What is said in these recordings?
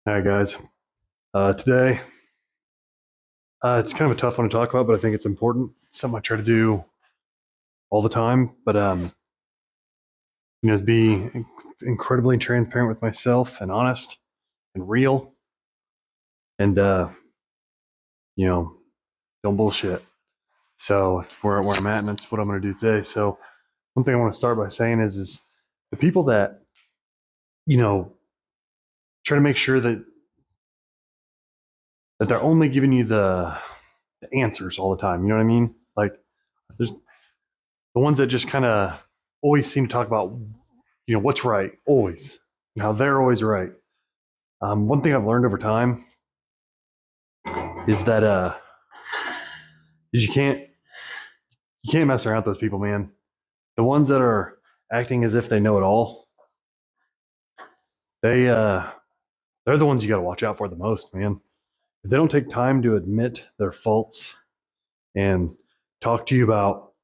All right, guys. Today, it's kind of a tough one to talk about, but I think it's important. It's something I try to do all the time. But is be incredibly transparent with myself and honest and real, and you know, don't bullshit. So that's where I'm at, and that's what I'm going to do today. So one thing I want to start by saying is the people that you know try to make sure that they're only giving you the answers all the time. You know what I mean? Like there's the ones that just kind of always seem to talk about what's right always and how they're always right. One thing I've learned over time is that is you can't mess around with those people, man. The ones that are acting as if they know it all, they they're the ones you got to watch out for the most, man. If they don't take time to admit their faults and talk to you about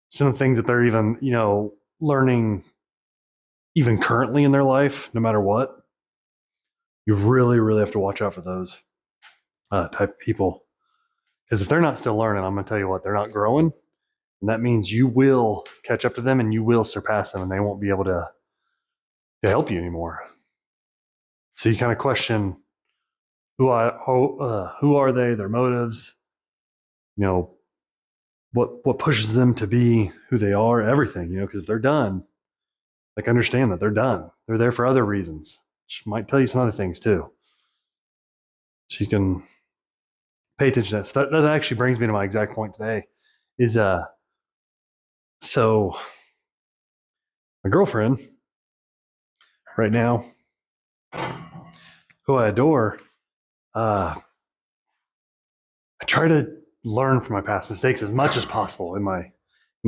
some of the things that they're even learning even currently in their life, no matter what, you really, really have to watch out for those type of people. Because if they're not still learning, I'm going to tell you what, they're not growing. And that means you will catch up to them and you will surpass them and they won't be able to help you anymore. So you kind of question who are they, their motives, what pushes them to be who they are, everything, because they're done. Like understand that they're done. They're there for other reasons, which might tell you some other things too. So you can pay attention to that. So that actually brings me to my exact point today is so my girlfriend right now, who I adore, I try to learn from my past mistakes as much as possible in my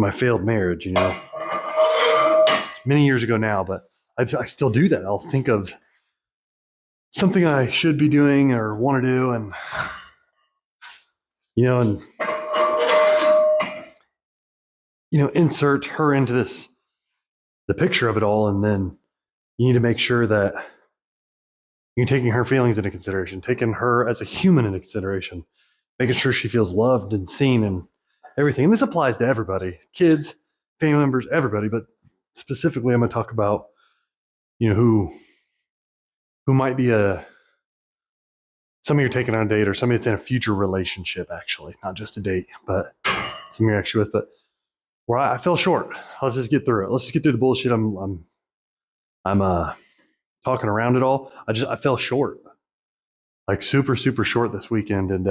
failed marriage. Many years ago now, but I still do that. I'll think of something I should be doing or want to do, and insert her into the picture of it all, and then you need to make sure that you're taking her feelings into consideration, taking her as a human into consideration, making sure she feels loved and seen and everything. And this applies to everybody, kids, family members, everybody. But specifically, I'm going to talk about who might be somebody you're taking on a date or somebody that's in a future relationship, actually, not just a date, but somebody you're actually with. But where I fell short. Let's just get through it. Let's just get through the bullshit. I'm talking around it all. I fell short, like super super short this weekend, and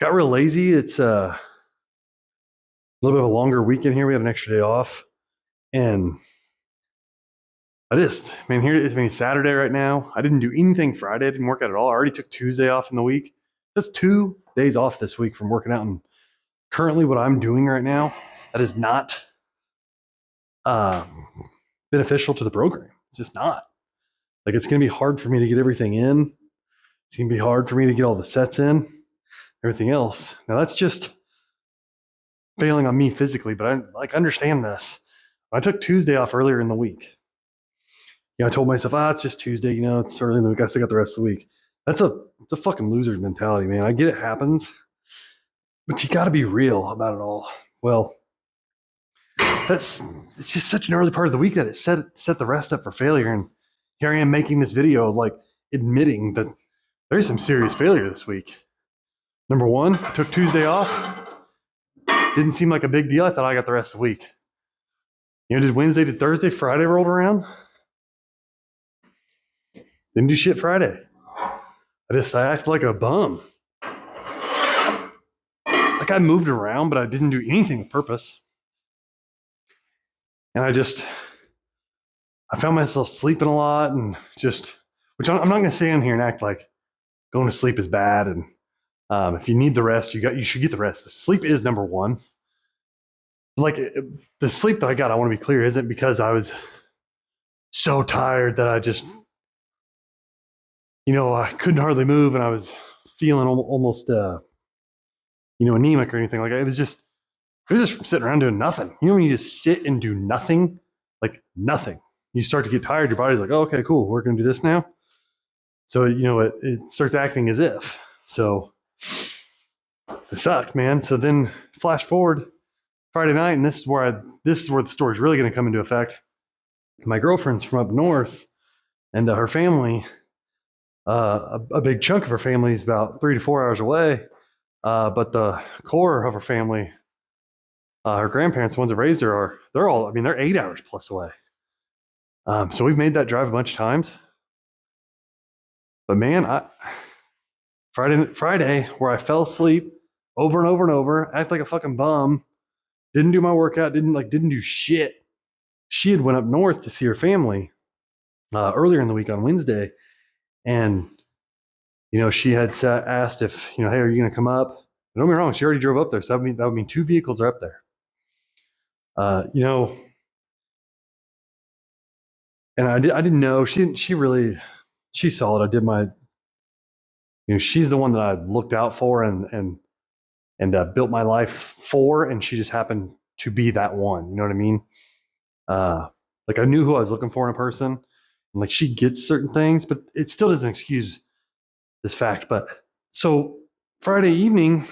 got real lazy. It's a little bit of a longer weekend here. We have an extra day off, and it's Saturday right now. I didn't do anything Friday. I didn't work out at all. I already took Tuesday off in the week. That's 2 days off this week from working out. And currently, what I'm doing right now, that is not beneficial to the program. It's just not. Like, it's going to be hard for me to get everything in. It's going to be hard for me to get all the sets in, everything else. Now, that's just failing on me physically, but I understand this. I took Tuesday off earlier in the week. I told myself, it's just Tuesday, it's early in the week. I still got the rest of the week. It's a fucking loser's mentality, man. I get it happens, but you got to be real about it all. Well, it's just such an early part of the week that it set the rest up for failure. And here I am making this video of like admitting that there's some serious failure this week. Number one, I took Tuesday off. Didn't seem like a big deal. I thought I got the rest of the week. Did Wednesday, did Thursday, Friday rolled around? Didn't do shit Friday. I acted like a bum. Like I moved around, but I didn't do anything with purpose. And I found myself sleeping a lot and which I'm not going to say in here and act like going to sleep is bad. And if you need the rest, you should get the rest. The sleep is number one. Like the sleep that I got, I want to be clear, isn't because I was so tired that I just, I couldn't hardly move and I was feeling almost, anemic or anything like that. It was just sitting around doing nothing. When you just sit and do nothing, like nothing, you start to get tired. Your body's like, oh, okay, cool. We're going to do this now. So, it starts acting as if. So it sucked, man. So then flash forward Friday night, and this is where the story's really going to come into effect. My girlfriend's from up north, and her family, a big chunk of her family is about 3 to 4 hours away. But the core of her family, her grandparents, the ones that raised her, they're 8 hours plus away. So we've made that drive a bunch of times. But man, Friday, where I fell asleep over and over and over, act like a fucking bum, didn't do my workout, didn't do shit. She had went up north to see her family earlier in the week on Wednesday, and she had asked if hey, are you going to come up? Don't get me wrong, she already drove up there, so that would mean 2 vehicles are up there. And I didn't know she saw it. I did my, she's the one that I looked out for and built my life for, and she just happened to be that one. You know what I mean? Like I knew who I was looking for in a person, and like she gets certain things, but it still doesn't excuse this fact. But so Friday evening,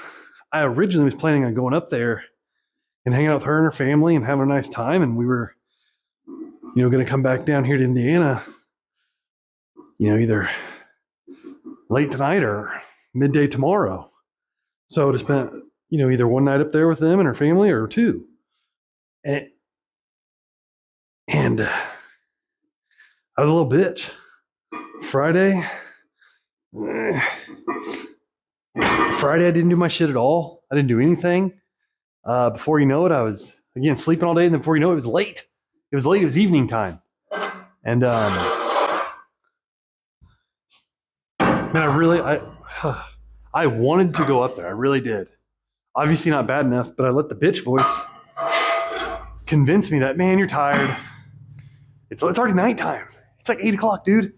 I originally was planning on going up there and hanging out with her and her family and having a nice time, and we were, going to come back down here to Indiana, either late tonight or midday tomorrow. So to spend, either one night up there with them and her family or 2. And I was a little bitch. Friday, I didn't do my shit at all. I didn't do anything. Before you know it, I was, again, sleeping all day. And then before you know it, it was late. It was evening time. And, man, I wanted to go up there. I really did. Obviously not bad enough, but I let the bitch voice convince me that, man, you're tired. It's already nighttime. It's like 8 o'clock, dude.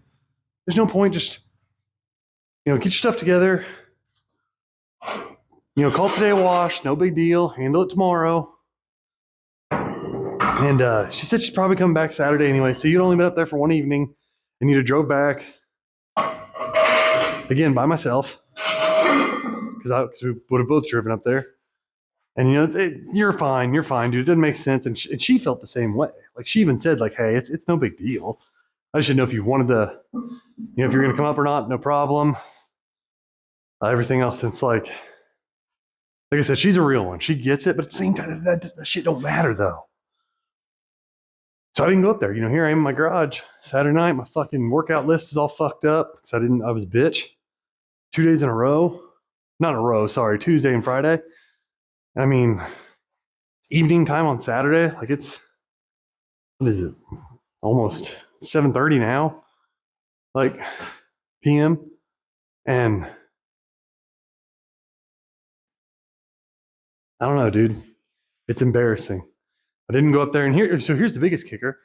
There's no point. Just, get your stuff together. Call today a wash. No big deal. Handle it tomorrow. And she said she's probably coming back Saturday anyway. So you'd only been up there for one evening, and you'd have drove back again by myself because we would have both driven up there. And you're fine, dude. It doesn't make sense. And she felt the same way. Like she even said, like, hey, it's no big deal. I just didn't know if you wanted to, if you're gonna come up or not. No problem. Everything else, it's like I said, she's a real one. She gets it, but at the same time, that shit don't matter though. So I didn't go up there. Here I am in my garage Saturday night. My fucking workout list is all fucked up because I was a bitch. 2 days in a row. Not in a row, sorry. Tuesday and Friday. I mean, it's evening time on Saturday. Like what is it? Almost 7:30 now. Like PM. And I don't know, dude. It's embarrassing. I didn't go up there, and here's the biggest kicker.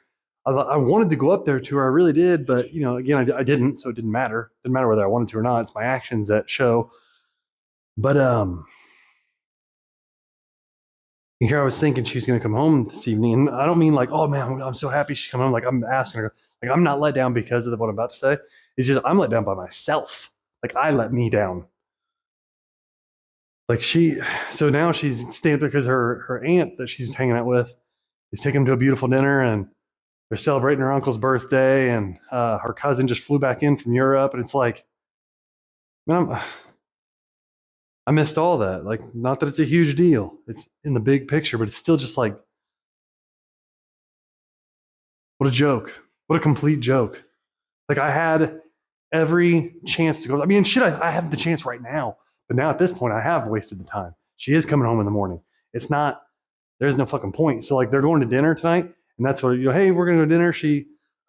I wanted to go up there to her, I really did, but again, I didn't, so it didn't matter. It didn't matter whether I wanted to or not. It's my actions that show. But here I was thinking she was going to come home this evening, and I don't mean like, oh man, I'm so happy she's coming home. Like I'm asking her, like I'm not let down because of what I'm about to say. It's just I'm let down by myself. Like I let me down. Like so now she's staying up there because her aunt that she's hanging out with is taking them to a beautiful dinner, and they're celebrating her uncle's birthday, and her cousin just flew back in from Europe, and it's like, man, I missed all that. Like, not that it's a huge deal. It's in the big picture, but it's still just like, what a joke. What a complete joke. Like I had every chance to go. I mean, shit, I have the chance right now. But now at this point, I have wasted the time. She is coming home in the morning. There's no fucking point. So like they're going to dinner tonight, and that's what, hey, we're going to go to dinner.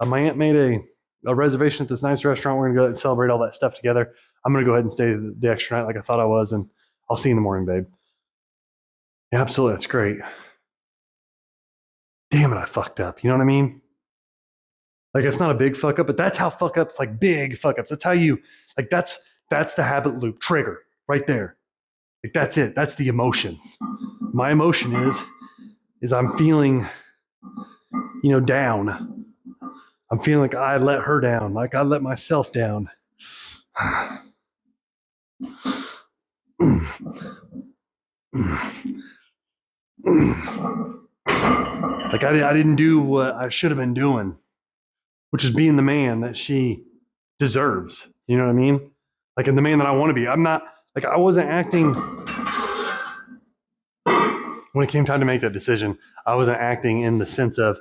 My aunt made a reservation at this nice restaurant. We're going to go and celebrate all that stuff together. I'm going to go ahead and stay the extra night like I thought I was, and I'll see you in the morning, babe. Yeah, absolutely. That's great. Damn it, I fucked up. You know what I mean? Like it's not a big fuck up, but that's how fuck ups, like big fuck ups. That's how that's the habit loop trigger right there. Like that's it. That's the emotion. My emotion is I'm feeling, down. I'm feeling like I let her down, like I let myself down. Like I didn't do what I should have been doing, which is being the man that she deserves. You know what I mean? Like, and the man that I want to be. I'm not, like, I wasn't acting, when it came time to make that decision, I wasn't acting in the sense of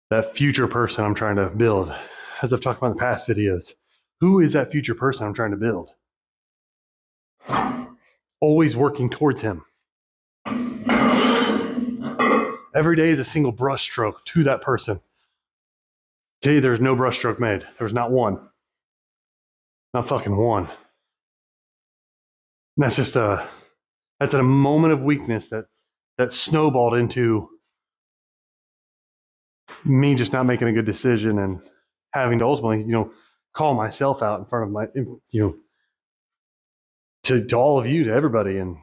that future person I'm trying to build. As I've talked about in the past videos, who is that future person I'm trying to build? Always working towards him. Every day is a single brushstroke to that person. Today, there's no brushstroke made. There was not one. Not fucking one. And that's just that's a moment of weakness that snowballed into me just not making a good decision and having to ultimately, call myself out in front of my, to all of you, to everybody. And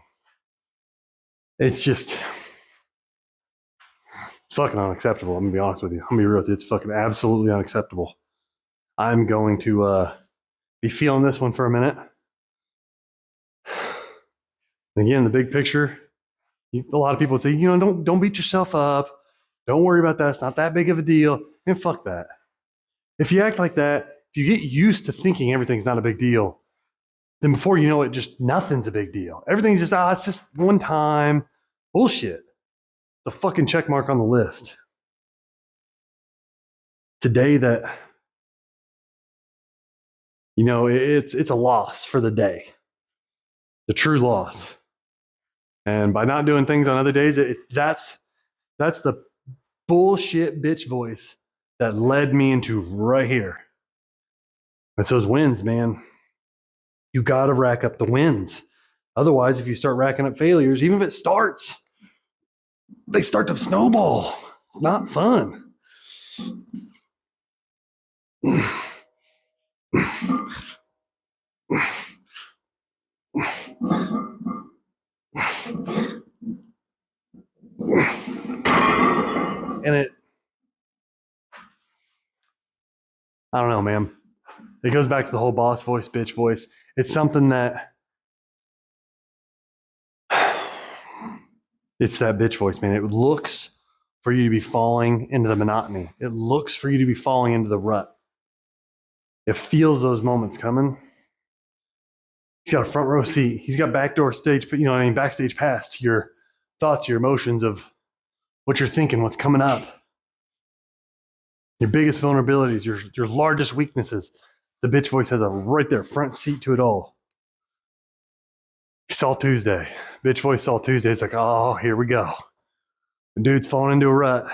it's just, it's fucking unacceptable. I'm gonna be honest with you. I'm gonna be real with you. It's fucking absolutely unacceptable. I'm going to be feeling this one for a minute. And again, the big picture, a lot of people would say, don't beat yourself up. Don't worry about that. It's not that big of a deal. And fuck that. If you act like that, if you get used to thinking everything's not a big deal, then before you know it, just nothing's a big deal. Everything's just, it's just one time. Bullshit. The fucking check mark on the list. Today that, it's a loss for the day. The true loss. And by not doing things on other days, that's the bullshit bitch voice that led me into right here. It's those wins, man. You got to rack up the wins. Otherwise, if you start racking up failures, even if it starts, they start to snowball. It's not fun. And I don't know, man. It goes back to the whole boss voice, bitch voice. It's something that, it's that bitch voice, man. It looks for you to be falling into the monotony. It looks for you to be falling into the rut. It feels those moments coming. He's got a front row seat. He's got backdoor stage, backstage pass to your thoughts, your emotions of what you're thinking, what's coming up. Your biggest vulnerabilities, your largest weaknesses. The bitch voice has a right there, front seat to it all. He saw Tuesday. Bitch voice saw Tuesday. It's like, oh, here we go. The dude's falling into a rut.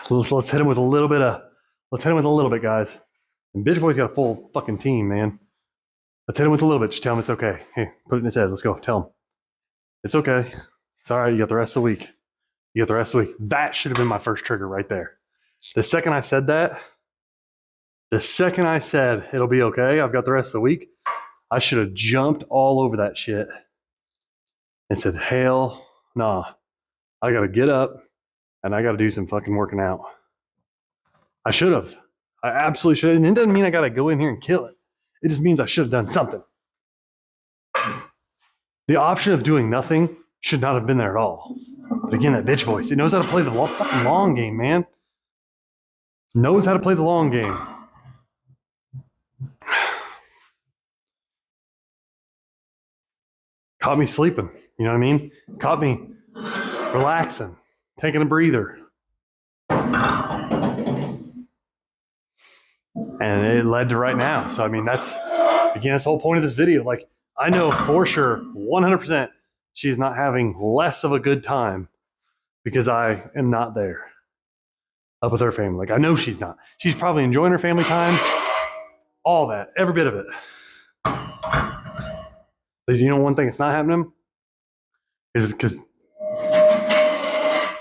Let's hit him with a little bit, guys. And bitch voice got a full fucking team, man. Let's hit him with a little bit. Just tell him it's okay. Hey, put it in his head. Let's go. Tell him. It's okay. It's all right. You got the rest of the week. That should have been my first trigger right there. The second I said it'll be okay, I've got the rest of the week, I should have jumped all over that shit and said, hell nah. I got to get up and I got to do some fucking working out. I should have. I absolutely should. And it doesn't mean I got to go in here and kill it. It just means I should have done something. The option of doing nothing should not have been there at all. But again, that bitch voice, it knows how to play the fucking long game, man. Knows how to play the long game. Caught me sleeping, you know what I mean? Caught me relaxing, taking a breather. And it led to right now. So, I mean, that's the whole point of this video. Like, I know for sure, 100%, she's not having less of a good time because I am not there up with her family. Like, I know she's not. She's probably enjoying her family time, all that, every bit of it. But you know one thing that's not happening? Is because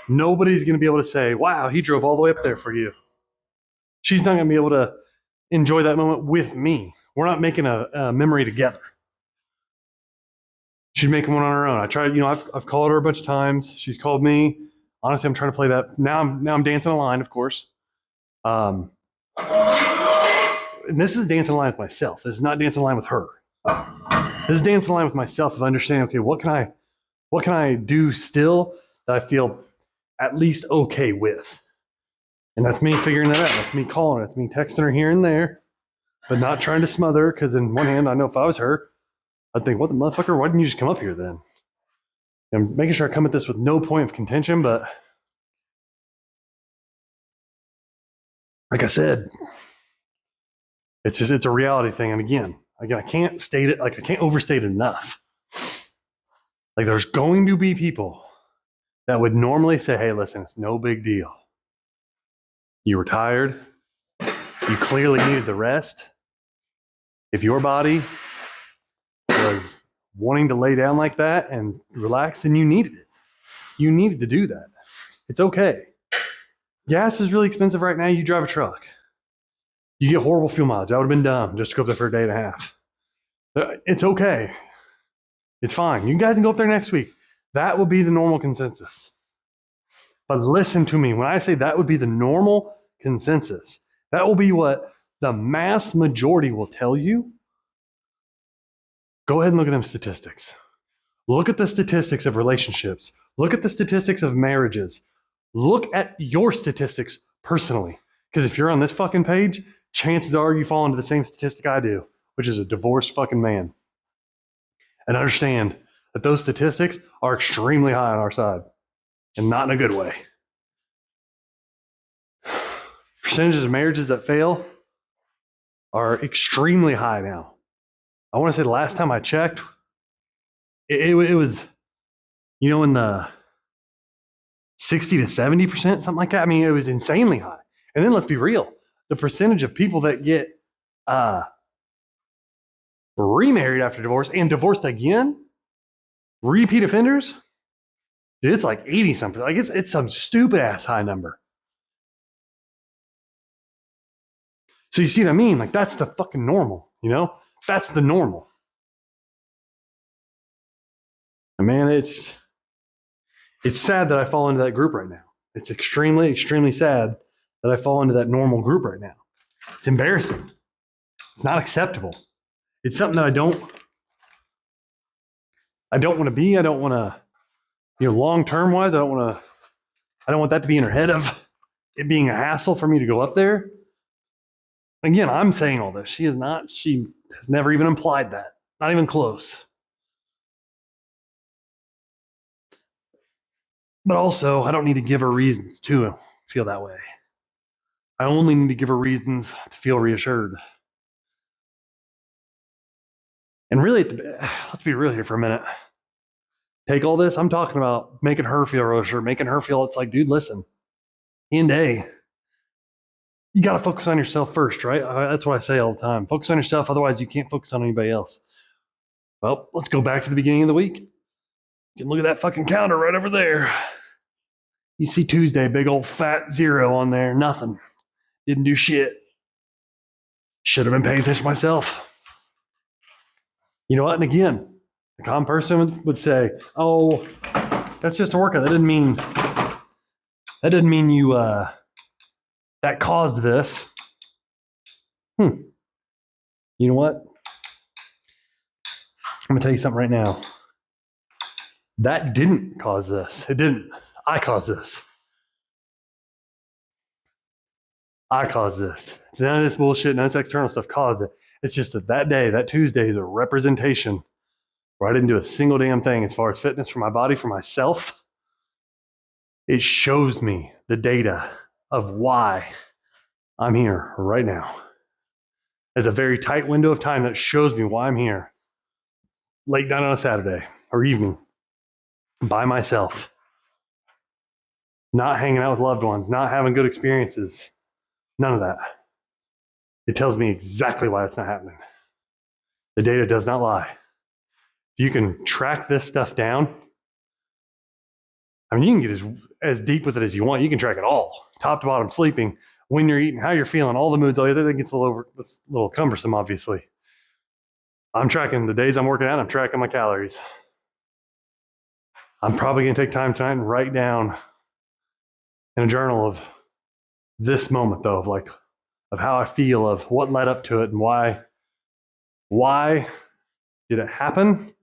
nobody's going to be able to say, wow, he drove all the way up there for you. She's not going to be able to enjoy that moment with me. We're not making a memory together. She's making one on her own. I tried, I've called her a bunch of times. She's called me. Honestly, I'm trying to play that. Now I'm dancing a line, of course. and this is dancing in line with myself. This is not dancing in line with her. This is dancing in line with myself of understanding, okay, what can I do still that I feel at least okay with? And that's me figuring that out. That's me calling her. That's me texting her here and there, but not trying to smother her, because in one hand, I know if I was her, I'd think, what the motherfucker, why didn't you just come up here then? And making sure I come at this with no point of contention, but like I said, it's a reality thing. And again, I can't state it, like I can't overstate it enough. Like there's going to be people that would normally say, hey, listen, it's no big deal. You were tired. You clearly needed the rest. If your body was wanting to lay down like that and relax, then you needed it. You needed to do that. It's okay. Gas is really expensive right now. You drive a truck. You get horrible fuel mileage. That would have been dumb just to go up there for a day and a half. It's okay. It's fine. You guys can go up there next week. That will be the normal consensus. But listen to me. When I say that would be the normal consensus, that will be what the mass majority will tell you. Go ahead and look at them statistics. Look at the statistics of relationships. Look at the statistics of marriages. Look at your statistics personally. Because if you're on this fucking page, chances are you fall into the same statistic I do, which is a divorced fucking man. And understand that those statistics are extremely high on our side, and not in a good way. Percentages of marriages that fail are extremely high now. I want to say the last time I checked, it was, in the 60 to 70%, something like that. I mean, it was insanely high. And then let's be real. The percentage of people that get remarried after divorce and divorced again, repeat offenders, dude, it's like 80 something. Like it's some stupid ass high number. So you see what I mean? Like that's the fucking normal, That's the normal. And man, it's sad that I fall into that group right now. It's extremely, extremely sad that I fall into that normal group right now. It's embarrassing. It's not acceptable. It's something that I don't want to be. I don't want to, long-term wise, I don't want that to be in her head of it being a hassle for me to go up there. Again, I'm saying all this. She has never even implied that. Not even close. But also, I don't need to give her reasons to feel that way. I only need to give her reasons to feel reassured. And really, let's be real here for a minute. Take all this, I'm talking about making her feel reassured, making her feel it's like, dude, listen, end A, you got to focus on yourself first, right? That's what I say all the time. Focus on yourself, otherwise you can't focus on anybody else. Well, let's go back to the beginning of the week. You can look at that fucking calendar right over there. You see Tuesday, big old fat 0 on there, nothing. Didn't do shit. Should have been paying attention myself. You know what? And again, a calm person would say, oh, that's just a workout. That didn't mean you, that caused this. You know what? I'm going to tell you something right now. That didn't cause this. It didn't. I caused this. I caused this. None of this bullshit, none of this external stuff caused it. It's just that day, that Tuesday, is a representation where I didn't do a single damn thing as far as fitness for my body, for myself. It shows me the data of why I'm here right now. There's a very tight window of time that shows me why I'm here. Late night on a Saturday or evening, by myself. Not hanging out with loved ones, not having good experiences. None of that. It tells me exactly why it's not happening. The data does not lie. If you can track this stuff down, I mean, you can get as deep with it as you want. You can track it all, top to bottom, sleeping, when you're eating, how you're feeling, all the moods. All the other thing gets a little cumbersome, obviously. I'm tracking the days I'm working out. I'm tracking my calories. I'm probably going to take time tonight and write down in a journal of this moment, though, of like, of how I feel, of what led up to it, and why did it happen?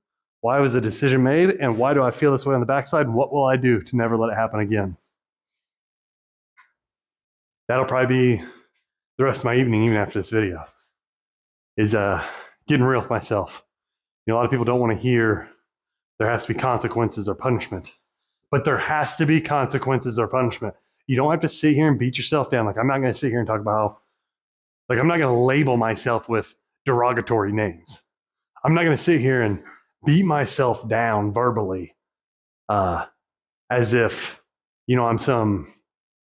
Why was the decision made? And why do I feel this way on the backside? And what will I do to never let it happen again? That'll probably be the rest of my evening, even after this video, is getting real with myself. You know, a lot of people don't want to hear there has to be consequences or punishment, but there has to be consequences or punishment. You don't have to sit here and beat yourself down. Like, I'm not going to sit here and talk about how, like, I'm not going to label myself with derogatory names. I'm not going to sit here and beat myself down verbally as if, you know, I'm some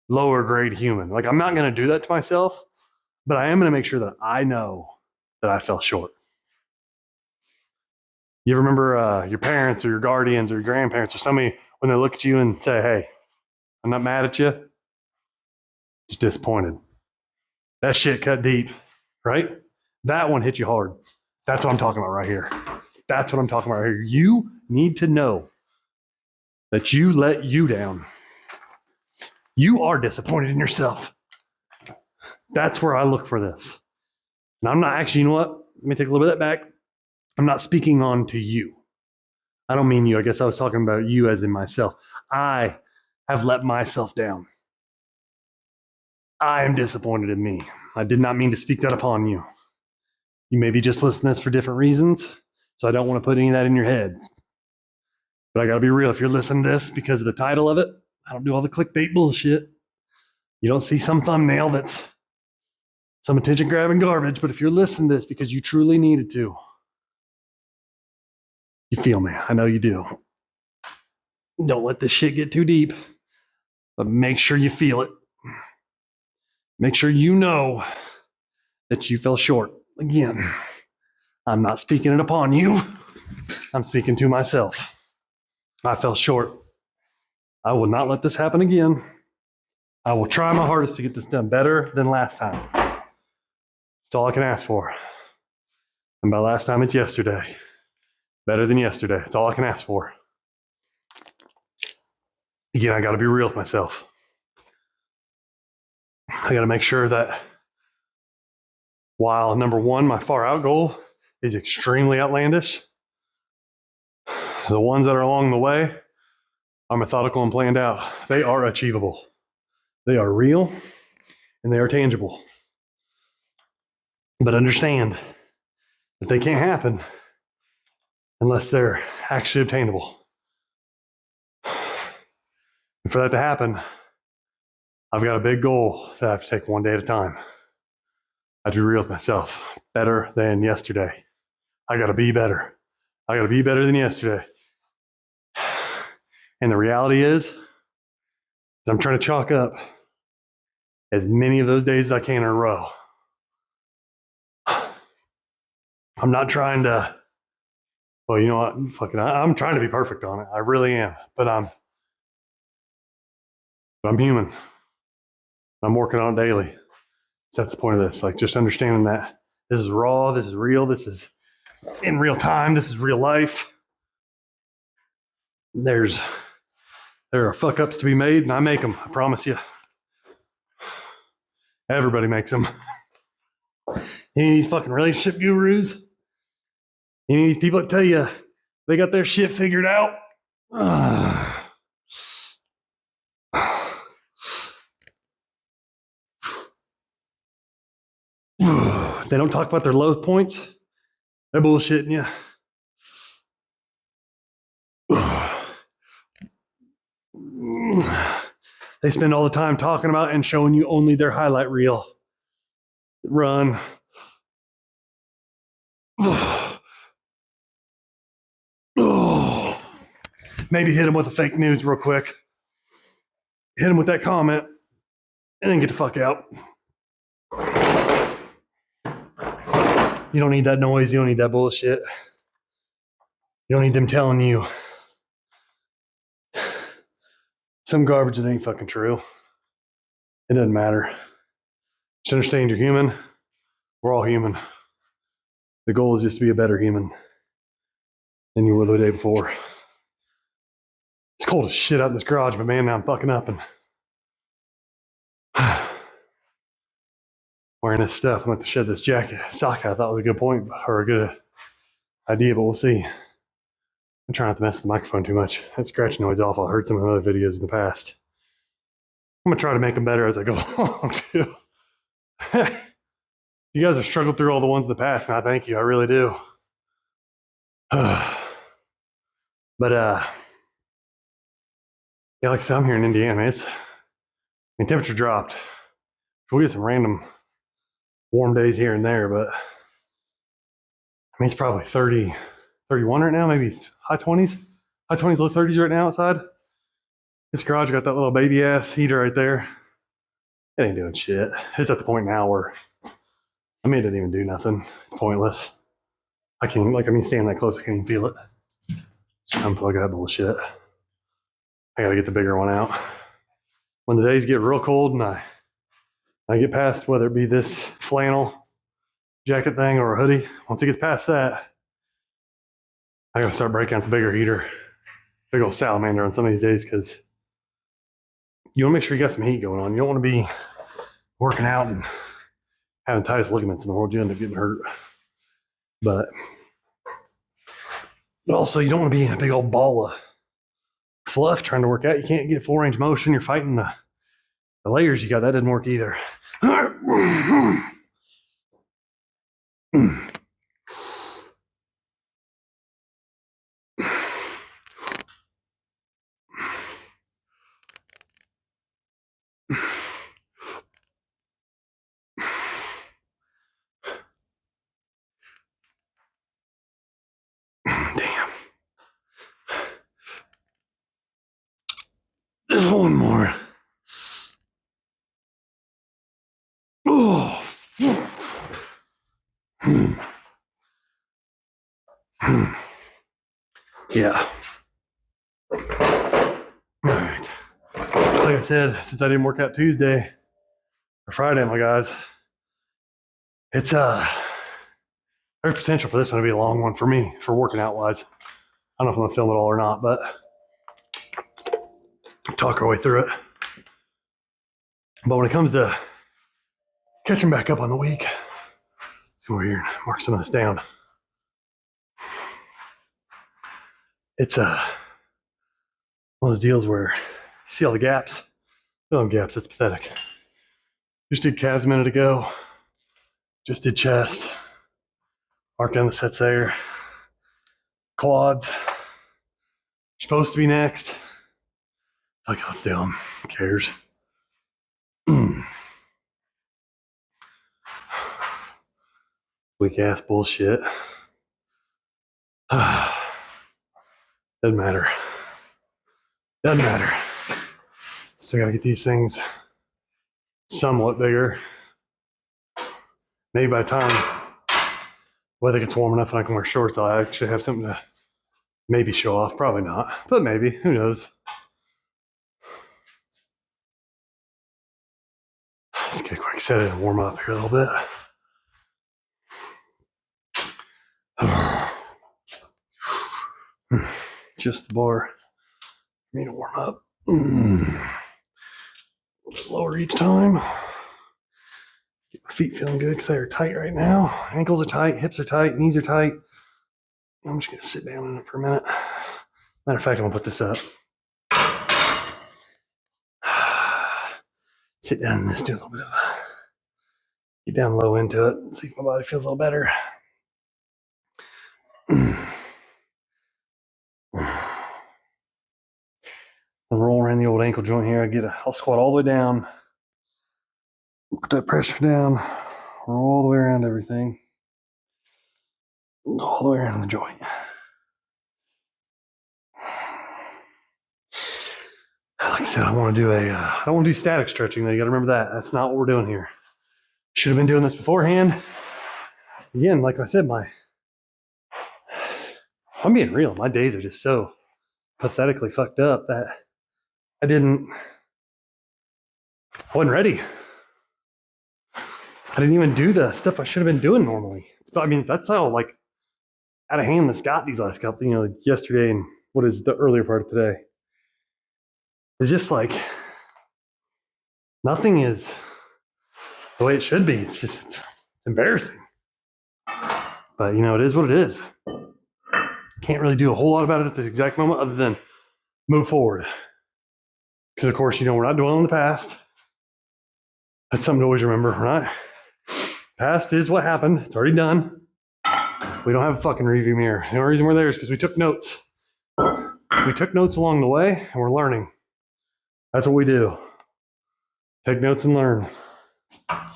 lower grade human. Like, I'm not going to do that to myself, but I am going to make sure that I know that I fell short. You ever remember your parents or your guardians or your grandparents or somebody when they look at you and say, hey, I'm not mad at you, just disappointed. That shit cut deep, right? That one hit you hard. That's what I'm talking about right here. That's what I'm talking about right here. You need to know that you let you down. You are disappointed in yourself. That's where I look for this. And I'm not actually, you know what? Let me take a little bit of that back. I'm not speaking on to you. I don't mean you. I guess I was talking about you as in myself. I have let myself down. I am disappointed in me. I did not mean to speak that upon you. You may be just listening to this for different reasons, so I don't want to put any of that in your head. But I got to be real. If you're listening to this because of the title of it, I don't do all the clickbait bullshit. You don't see some thumbnail that's some attention grabbing garbage, but if you're listening to this because you truly needed to, you feel me. I know you do. Don't let this shit get too deep, but make sure you feel it. Make sure you know that you fell short. Again, I'm not speaking it upon you. I'm speaking to myself. I fell short. I will not let this happen again. I will try my hardest to get this done better than last time. That's all I can ask for. And by last time, it's yesterday. Better than yesterday. That's all I can ask for. Again, I got to be real with myself. I got to make sure that while number one, my far out goal is extremely outlandish, the ones that are along the way are methodical and planned out. They are achievable. They are real and they are tangible. But understand that they can't happen unless they're actually obtainable. And for that to happen, I've got a big goal that I have to take one day at a time. I have to be real with myself. Better than yesterday. I got to be better. I got to be better than yesterday. And the reality is I'm trying to chalk up as many of those days as I can in a row. I'm not trying to, well, you know what? Fucking, I'm trying to be perfect on it. I really am. But I'm human. I'm working on it daily. So that's the point of this. Like, just understanding that this is raw, this is real, this is in real time, this is real life. There are fuck ups to be made, and I make them. I promise you. Everybody makes them. Any of these fucking relationship gurus, any of these people that tell you they got their shit figured out, they don't talk about their low points. They're bullshitting you. They spend all the time talking about and showing you only their highlight reel. Run. Maybe hit them with a fake news real quick. Hit them with that comment and then get the fuck out. You don't need that noise. You don't need that bullshit. You don't need them telling you some garbage that ain't fucking true. It doesn't matter. Just understand you're human. We're all human. The goal is just to be a better human than you were the day before. It's cold as shit out in this garage, but man, now I'm fucking up and wearing wearing this stuff. I'm going to shed this jacket. Sock I thought was a good point or a good idea, but we'll see. I'm trying not to mess with the microphone too much. That scratch noise off. I heard some of the other videos in the past. I'm going to try to make them better as I go along, too. You guys have struggled through all the ones in the past, man. Thank you. I really do. But, yeah, like I said, I'm here in Indiana, man. Temperature dropped. We'll get some random warm days here and there, but it's probably 30, 31 right now, maybe high 20s, low 30s right now outside. This garage got that little baby ass heater right there. It ain't doing shit. It's at the point now where it didn't even do nothing. It's pointless. I can't, standing that close, I can't even feel it. Just unplug that bullshit. I gotta get the bigger one out. When the days get real cold and I get past whether it be this flannel jacket thing or a hoodie, once it gets past that, I gotta start breaking out the bigger heater. Big old salamander on some of these days, because you wanna make sure you got some heat going on. You don't wanna be working out and having the tightest ligaments in the world. You end up getting hurt. But also, you don't want to be a big old ball of fluff trying to work out. You can't get full range motion. You're fighting the layers you got. That didn't work either. Damn. Just one more. Oh. Yeah. All right. Like I said, since I didn't work out Tuesday or Friday, my guys, it's there's potential for this one to be a long one for me, for working out wise. I don't know if I'm gonna film it all or not, but talk our way through it. But when it comes to catching back up on the week, let's go over here and mark some of this down. It's one of those deals where you see all the gaps. Oh, gaps, that's pathetic. Just did calves a minute ago. Just did chest. Mark down the sets there. Quads. Supposed to be next. Like, let's do them. Who cares? Weak ass bullshit. Doesn't matter. Doesn't matter. Still gotta get these things somewhat bigger. Maybe by the time weather gets warm enough and I can wear shorts, I'll actually have something to maybe show off. Probably not, but maybe. Who knows? Let's get a quick set and warm up here a little bit. Just the bar for me to warm up. A little lower each time. Get my feet feeling good because they are tight right now. Ankles are tight, hips are tight, knees are tight. I'm just gonna sit down in it for a minute. Matter of fact, I'm gonna put this up. Sit down in this, do a little bit of get down low into it, see if my body feels a little better. I'll roll around the old ankle joint here. I'll squat all the way down, put that pressure down, roll all the way around everything, all the way around the joint. Like I said, I want to do I don't want to do static stretching though. You got to remember that. That's not what we're doing here. Should have been doing this beforehand. Again, like I said, I'm being real. My days are just so pathetically fucked up that I wasn't ready. I didn't even do the stuff I should have been doing normally. That's how out of hand this got these last couple, yesterday and what is the earlier part of today. It's just nothing is the way it should be. It's embarrassing. But you know, it is what it is. Can't really do a whole lot about it at this exact moment other than move forward. Because of course, you know, we're not dwelling on the past. That's something to always remember. We're not. Past is what happened. It's already done. We don't have a fucking review mirror. The only reason we're there is because we took notes. We took notes along the way and we're learning. That's what we do. Take notes and learn. I'm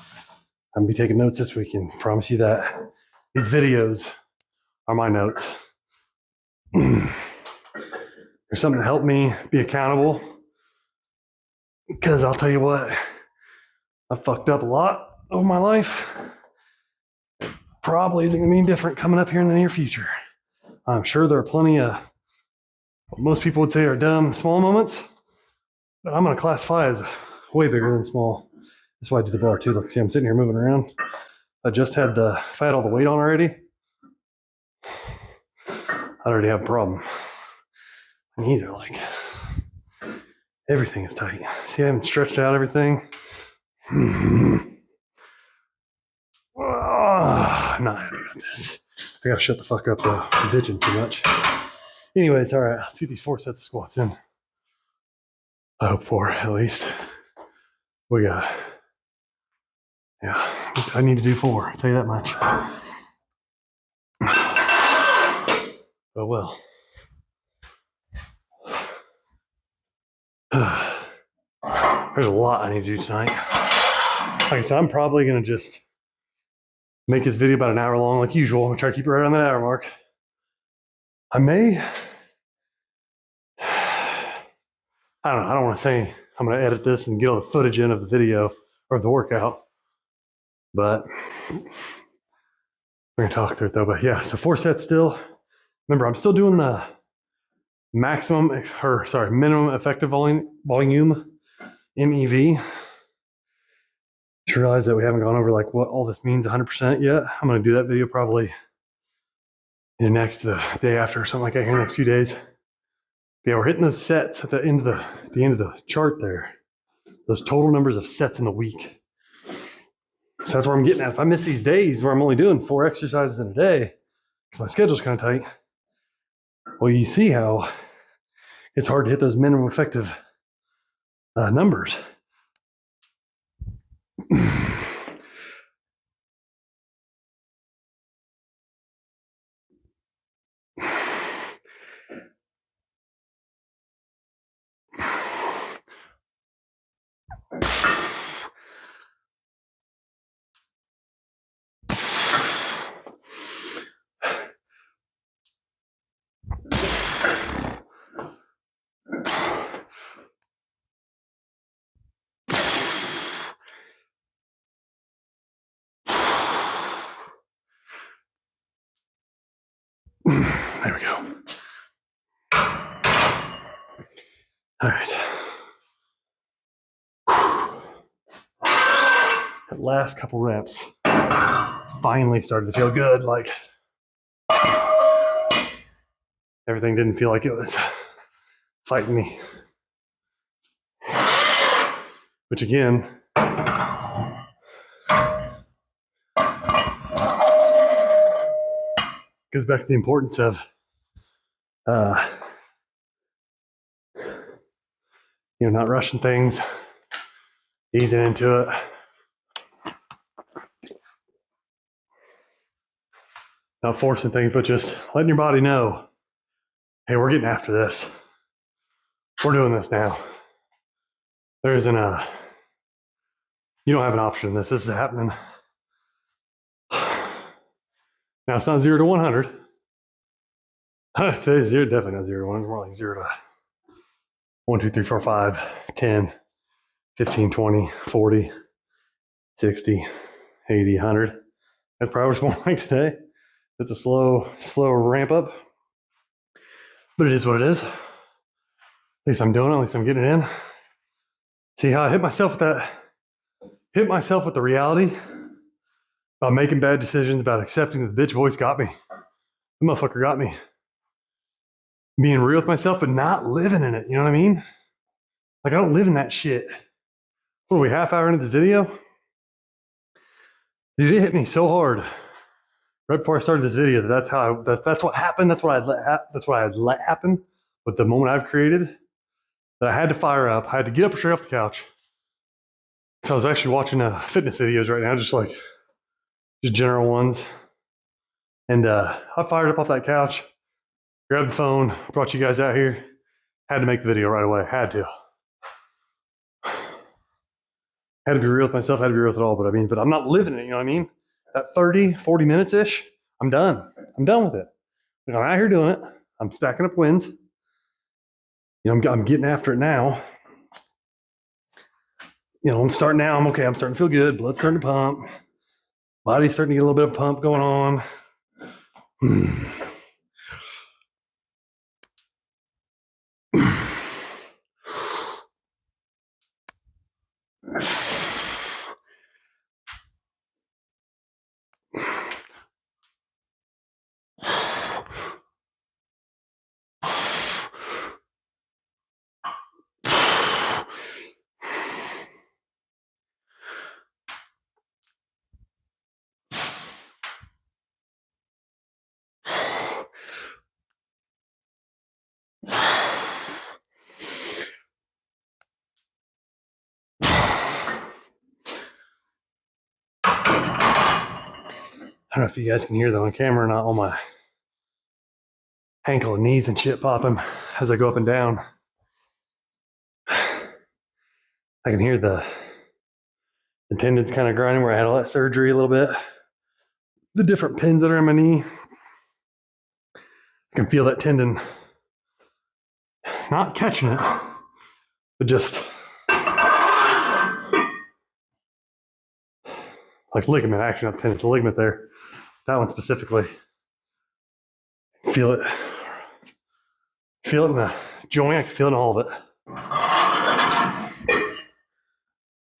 gonna be taking notes this weekend. Promise you that. These videos are my notes. There's something to help me be accountable. Because I'll tell you what, I fucked up a lot over my life. Probably isn't gonna be any different coming up here in the near future. I'm sure there are plenty of what most people would say are dumb, small moments, but I'm gonna classify as way bigger than small. That's why I do the bar too. Look, see, I'm sitting here moving around. If I had all the weight on already, I'd already have a problem. My knees are like, everything is tight. See, I haven't stretched out everything. I'm not happy about this. I gotta shut the fuck up though. I'm bitching too much. Anyways, all right, let's get these 4 sets of squats in. I hope 4 at least. We got, yeah, I need to do 4, I'll tell you that much. Oh well. There's a lot I need to do tonight. Like I said, I'm probably gonna just make this video about an hour long like usual. I'm gonna try to keep it right on that hour mark. I don't want to say I'm going to edit this and get all the footage in of the video or the workout, but we're going to talk through it though. But yeah, so 4 sets still. Remember, I'm still doing the minimum effective volume, MEV. Just realize that we haven't gone over like what all this means 100% yet. I'm going to do that video probably the day after or something like that here in the next few days. Yeah, we're hitting those sets at the end of the chart there. Those total numbers of sets in the week. So that's where I'm getting at. If I miss these days where I'm only doing 4 exercises in a day, because my schedule's kind of tight, well, you see how it's hard to hit those minimum effective numbers. There we go. All right. That last couple reps finally started to feel good. Like everything didn't feel like it was fighting me. Which again, goes back to the importance of not rushing things, easing into it. Not forcing things, but just letting your body know, hey, we're getting after this. We're doing this now. There isn't you don't have an option in this. This is happening. Now it's not 0 to 100. Today's 0, definitely not 0 to 1. It's more like 0 to 1, 2, 3, 4, 5, 10, 15, 20, 40, 60, 80, 100. That's probably what's more like today. It's a slow ramp up, but it is what it is. At least I'm doing it. At least I'm getting it in. See how I hit myself with the reality about making bad decisions, about accepting that the bitch voice got me. The motherfucker got me. Being real with myself, but not living in it. You know what I mean? Like I don't live in that shit. What are we, half hour into the video? Dude, it hit me so hard right before I started this video that's what happened. That's what I let happen with the moment I've created. That I had to fire up. I had to get up straight off the couch. So I was actually watching fitness videos right now, just general ones. And I fired up off that couch, grabbed the phone, brought you guys out here. Had to make the video right away. Had to. Had to be real with myself. Had to be real with it all. But I'm not living it. You know what I mean? That 30, 40 minutes ish, I'm done. I'm done with it. I'm out here doing it. I'm stacking up wins. You know, I'm getting after it now. You know, I'm starting now. I'm okay. I'm starting to feel good. Blood's starting to pump. Body's starting to get a little bit of a pump going on. I don't know if you guys can hear that on camera or not. All my ankle and knees and shit popping as I go up and down. I can hear the tendons kind of grinding where I had all that surgery a little bit. The different pins that are in my knee. I can feel that tendon not catching it, but just like ligament action, not tendon, to ligament there. That one specifically. Feel it. Feel it in the joint. I can feel it in all of it.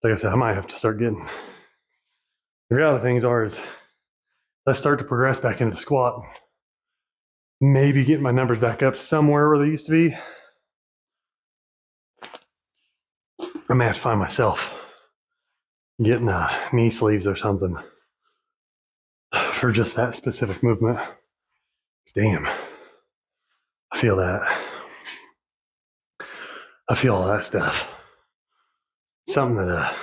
Like I said, I might have to start getting. The reality of things is, let's start to progress back into the squat. Maybe getting my numbers back up somewhere where they used to be. I may have to find myself getting knee sleeves or something for just that specific movement. Damn. I feel that. I feel all that stuff. Something that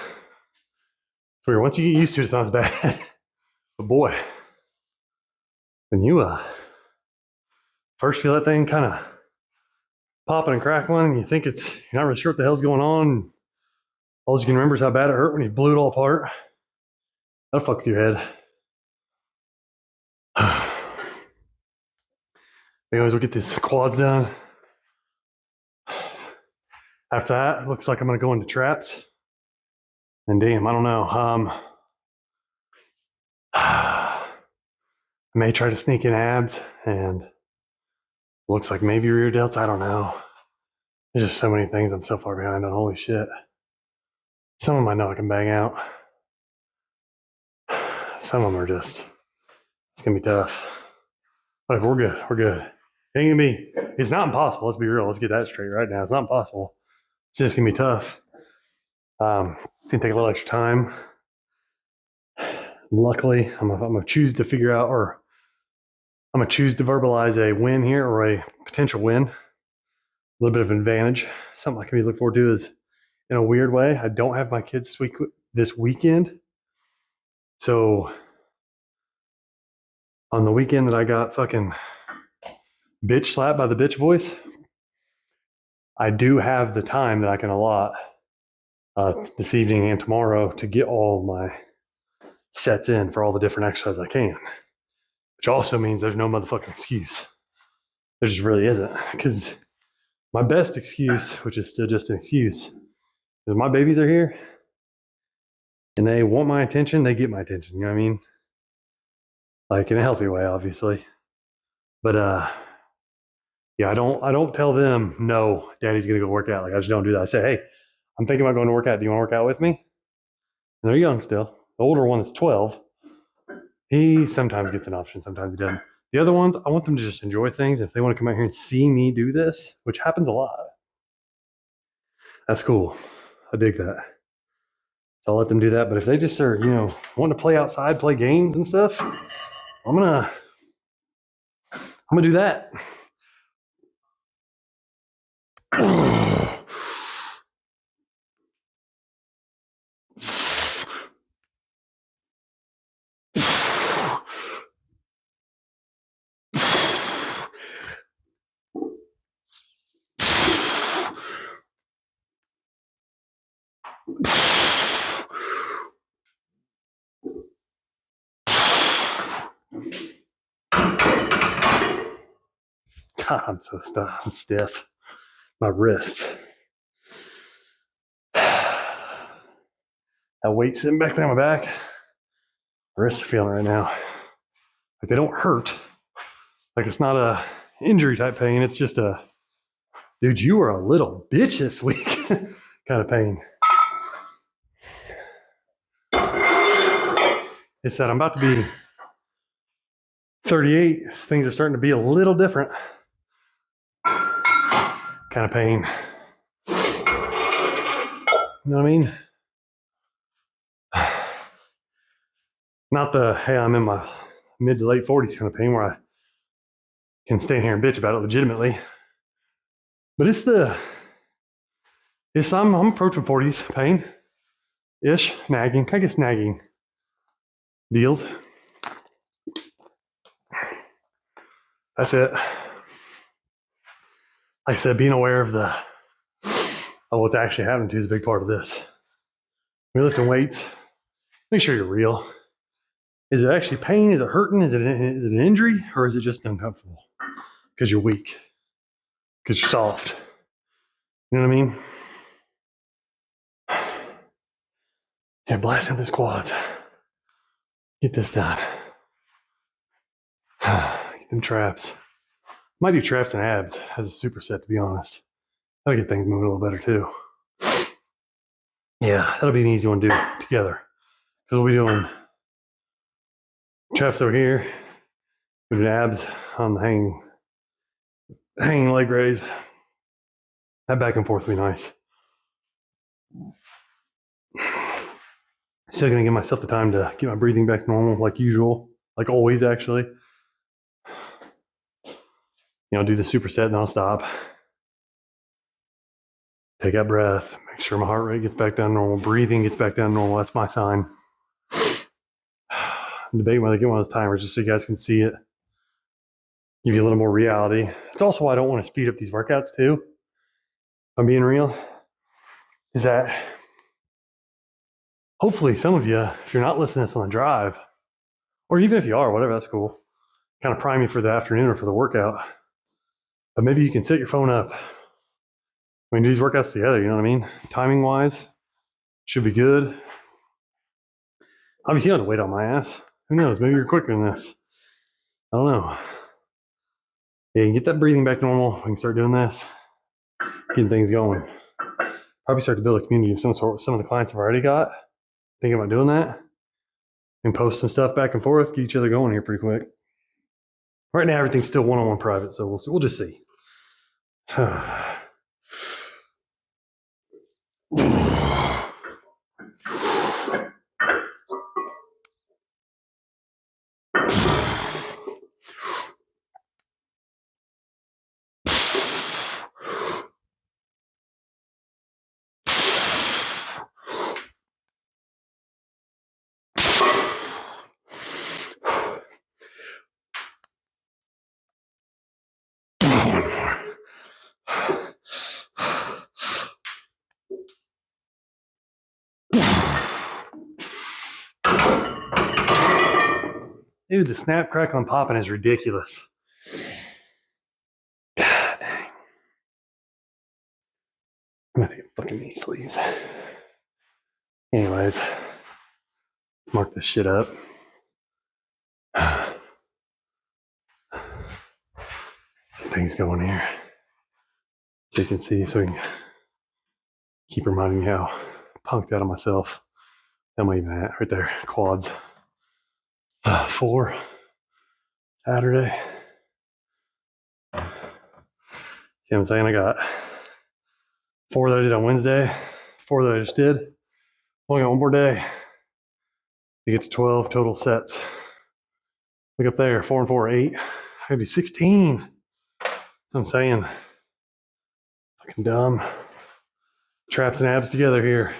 once you get used to it, it's not as bad. But boy, when you first feel that thing kind of popping and crackling, and you think you're not really sure what the hell's going on. All you can remember is how bad it hurt when you blew it all apart. That'll fuck with your head. Anyways, we'll get these quads done. After that, it looks like I'm going to go into traps. And damn, I don't know. I may try to sneak in abs, and looks like maybe rear delts. I don't know. There's just so many things I'm so far behind on. Holy shit. Some of them I know I can bang out. Some of them are just, it's going to be tough. But we're good. We're good. It ain't gonna be, it's not impossible. Let's be real. Let's get that straight right now. It's not impossible. It's just going to be tough. It's going to take a little extra time. Luckily, I'm going to choose to figure out, or I'm going to choose to verbalize a win here, or a potential win. A little bit of an advantage. Something I can look forward to is, in a weird way, I don't have my kids this weekend. So on the weekend that I got fucking bitch slapped by the bitch voice, I do have the time that I can allot this evening and tomorrow to get all my sets in for all the different exercises I can. Which also means there's no motherfucking excuse. There just really isn't. Because my best excuse, which is still just an excuse, is my babies are here and they want my attention, they get my attention. You know what I mean? Like in a healthy way, obviously. But yeah, I don't tell them, no, daddy's gonna go work out. Like I just don't do that. I say, hey, I'm thinking about going to work out. Do you want to work out with me? And they're young still. The older one is 12. He sometimes gets an option, sometimes he doesn't. The other ones, I want them to just enjoy things. If they want to come out here and see me do this, which happens a lot, that's cool. I dig that. So I'll let them do that. But if they just are, wanting to play outside, play games and stuff, I'm gonna do that. God, I'm so stuff. I'm stiff. My wrists. That weight sitting back there on my back. My wrists are feeling right now. Like they don't hurt. Like it's not a injury type pain. It's just a, dude, you are a little bitch this week kind of pain. It's that I'm about to be 38. Things are starting to be a little different kind of pain. You know what I mean? Not the, hey, I'm in my mid to late 40s kind of pain where I can stand here and bitch about it legitimately. But I'm approaching 40s pain ish, nagging. I guess nagging deals. That's it. Like I said, being aware of what's actually happening to you is a big part of this. When you're lifting weights, make sure you're real. Is it actually pain? Is it hurting? Is it an injury? Or is it just uncomfortable? Because you're weak. Because you're soft. You know what I mean? Yeah, blast out this quads. Get this done. Get them traps. Might do traps and abs as a superset, to be honest. That'll get things moving a little better too. Yeah, that'll be an easy one to do together. Because we'll be doing traps over here. We'll do abs on the hanging leg raise. That back and forth will be nice. Still gonna give myself the time to get my breathing back normal, like usual, like always actually. Do the superset and I'll stop. Take that breath, make sure my heart rate gets back down normal, breathing gets back down normal. That's my sign. I'm debating whether I get one of those timers just so you guys can see it. Give you a little more reality. It's also why I don't want to speed up these workouts too. If I'm being real, is that hopefully some of you, if you're not listening to this on the drive, or even if you are, whatever, that's cool. Kind of prime you for the afternoon or for the workout. But maybe you can set your phone up. Do these workouts together, you know what I mean? Timing wise, should be good. Obviously, you don't have to wait on my ass. Who knows? Maybe you're quicker than this. I don't know. Yeah, you can get that breathing back normal. We can start doing this, getting things going. Probably start to build a community of some sort with some of the clients I've already got. Thinking about doing that. And post some stuff back and forth, get each other going here pretty quick. Right now, everything's still one-on-one private, so we'll just see. Dude, the snap, crackle, and popping is ridiculous. God dang. I'm gonna take a fucking knee sleeves. Anyways, mark this shit up. Things going here. So you can see, so you can keep reminding me how punked out of myself. Am I even at? Right there, quads. 4, Saturday. See what I'm saying? I got 4 that I did on Wednesday, 4 that I just did. Only got one more day to get to 12 total sets. Look up there, 4 and 4, 8. I gotta do 16. That's what I'm saying. Fucking dumb. Traps and abs together here.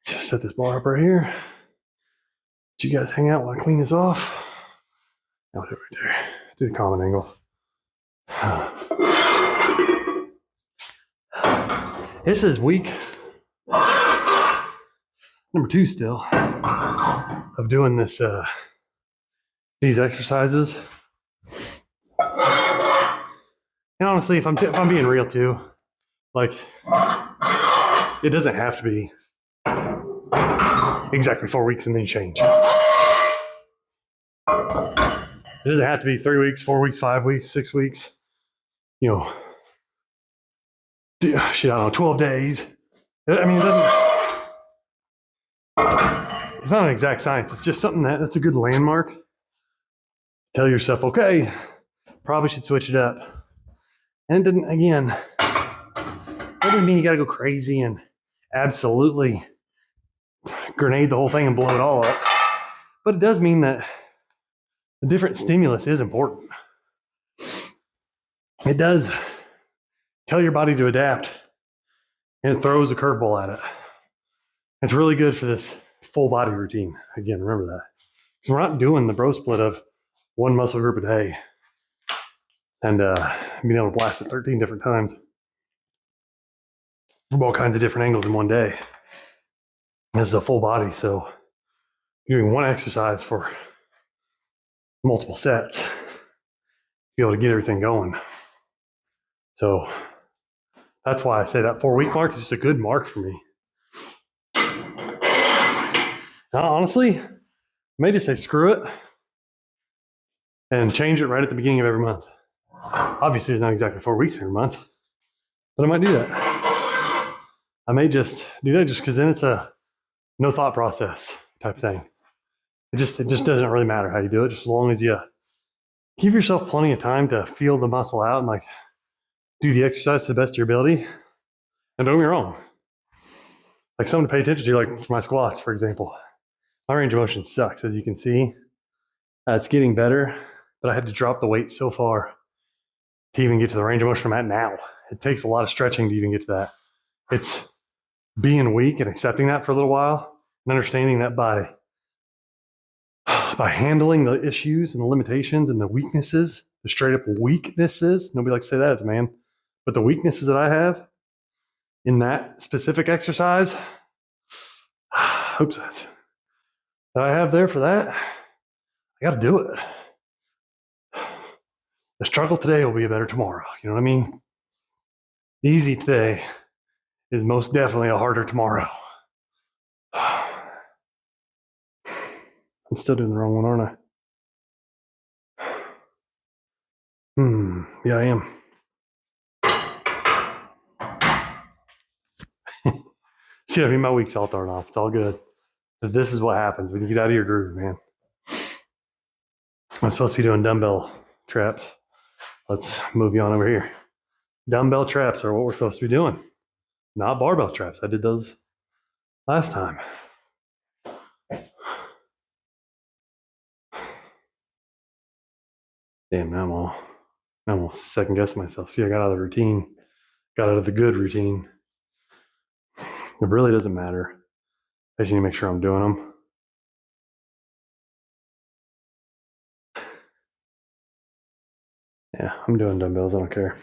Just set this bar up right here. Let you guys hang out while I clean this off. I'll do it right there. Do the common angle. This is week number 2 still of doing this these exercises. And honestly, if I'm being real too, like it doesn't have to be exactly 4 weeks and then change. It doesn't have to be 3 weeks, 4 weeks, 5 weeks, 6 weeks. You know, shit, I don't know, 12 days. I mean, it's not an exact science. It's just something that's a good landmark. Tell yourself, okay, probably should switch it up. And it didn't, again, that doesn't mean you got to go crazy and absolutely grenade the whole thing and blow it all up. But it does mean that a different stimulus is important. It does tell your body to adapt, and it throws a curveball at it. It's really good for this full body routine. Again, remember that. Because we're not doing the bro split of one muscle group a day and being able to blast it 13 different times from all kinds of different angles in one day. This is a full body, so you're doing one exercise for multiple sets to be able to get everything going. So that's why I say that 4 week mark is just a good mark for me. Now, honestly, I may just say screw it and change it right at the beginning of every month. Obviously, it's not exactly 4 weeks every month, but I might do that. I may just do that just because then it's a no thought process type thing. It just doesn't really matter how you do it, just as long as you give yourself plenty of time to feel the muscle out and like do the exercise to the best of your ability. And don't get me wrong, like something to pay attention to, like for my squats, for example. My range of motion sucks, as you can see. It's getting better, but I had to drop the weight so far to even get to the range of motion I'm at now. It takes a lot of stretching to even get to that. It's being weak and accepting that for a little while and understanding that by handling the issues and the limitations and the weaknesses, the straight up weaknesses, nobody likes to say that as a man, but the weaknesses that I have in that specific exercise, that I have there for that, I got to do it. The struggle today will be better tomorrow. You know what I mean? Easy today is most definitely a harder tomorrow. I'm still doing the wrong one, aren't I? Yeah, I am. See, I mean, my week's all thrown off. It's all good. But this is what happens when you get out of your groove, man. I'm supposed to be doing dumbbell traps. Let's move you on over here. Dumbbell traps are what we're supposed to be doing, not barbell traps. I did those last time. Damn, now I'm all second guessing myself. See, I got out of the routine, got out of the good routine. It really doesn't matter. I just need to make sure I'm doing them. Yeah, I'm doing dumbbells. I don't care.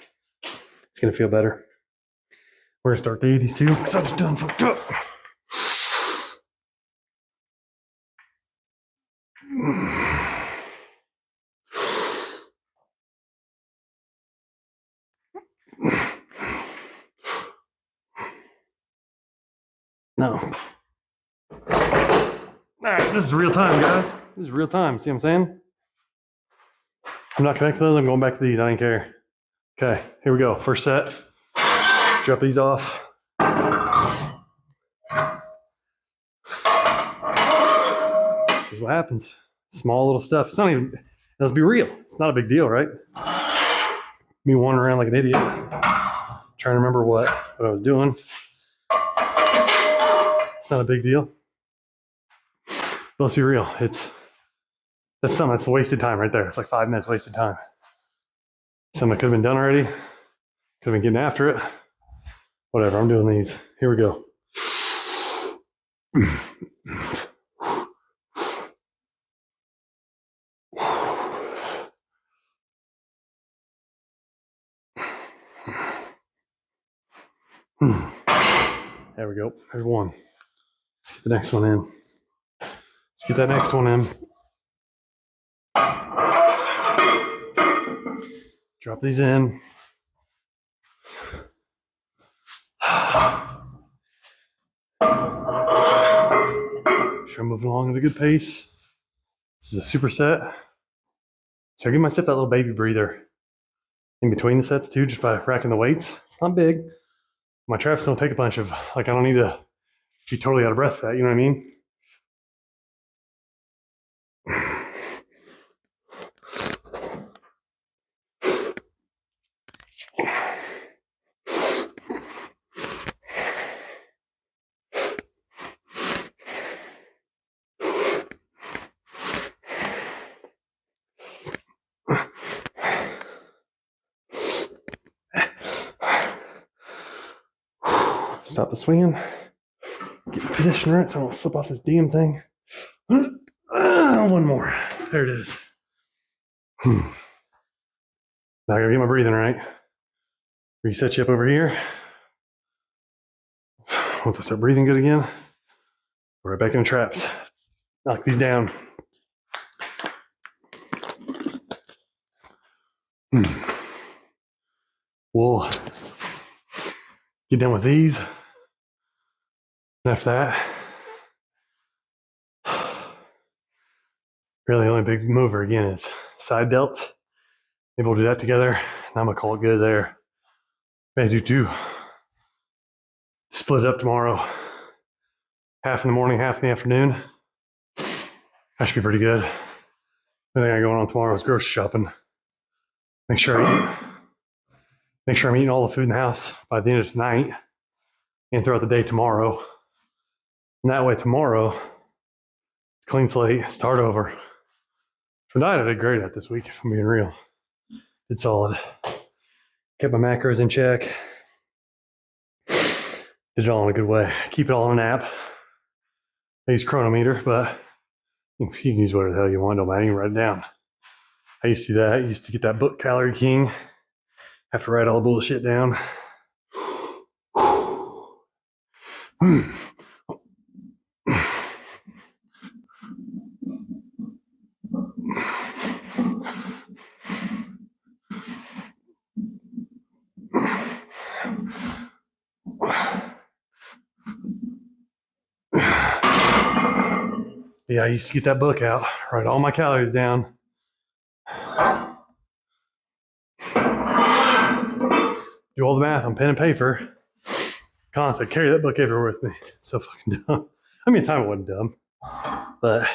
It's going to feel better. We're going to start the 80s too because I just done fucked up. No. All right, this is real time, guys. This is real time. See what I'm saying? I'm not connecting those. I'm going back to these. I don't care. Okay, here we go. First set. Drop these off. This is what happens. Small little stuff. It's not even, let's be real. It's not a big deal, right? Me wandering around like an idiot, trying to remember what I was doing. It's not a big deal. But let's be real. That's wasted time right there. It's like 5 minutes wasted time. Something that could have been done already. Could have been getting after it. Whatever, I'm doing these. Here we go. There we go. There's one. Let's get the next one in. Let's get that next one in. Drop these in. Sure, I'm moving along at a good pace. This is a superset. So I give myself that little baby breather in between the sets too, just by racking the weights. It's not big. My traps don't take a bunch of, like, I don't need to be totally out of breath for that, you know what I mean? Stop the swinging. Get the position right so I don't slip off this damn thing. One more. There it is. Now I gotta get my breathing right. Reset you up over here. Once I start breathing good again, we're right back in the traps. Knock these down. We'll get done with these. And after that, really the only big mover again is side delts. Maybe we'll do that together. And I'm gonna call it good there. Maybe do two. Split it up tomorrow. Half in the morning, half in the afternoon. That should be pretty good. The thing I got going on tomorrow is grocery shopping. Make sure I'm eating all the food in the house by the end of tonight and throughout the day tomorrow. And that way tomorrow, it's clean slate, start over. For diet, I did great at this week, if I'm being real. Did solid. Kept my macros in check. Did it all in a good way. Keep it all in an app. I use Chronometer, but you can use whatever the hell you want. Don't matter. You can write it down. I used to do that. I used to get that book, Calorie King. Have to write all the bullshit down. Yeah, I used to get that book out, write all my calories down. Do all the math on pen and paper. Constantly carry that book everywhere with me. So fucking dumb. I mean, at the time it wasn't dumb, but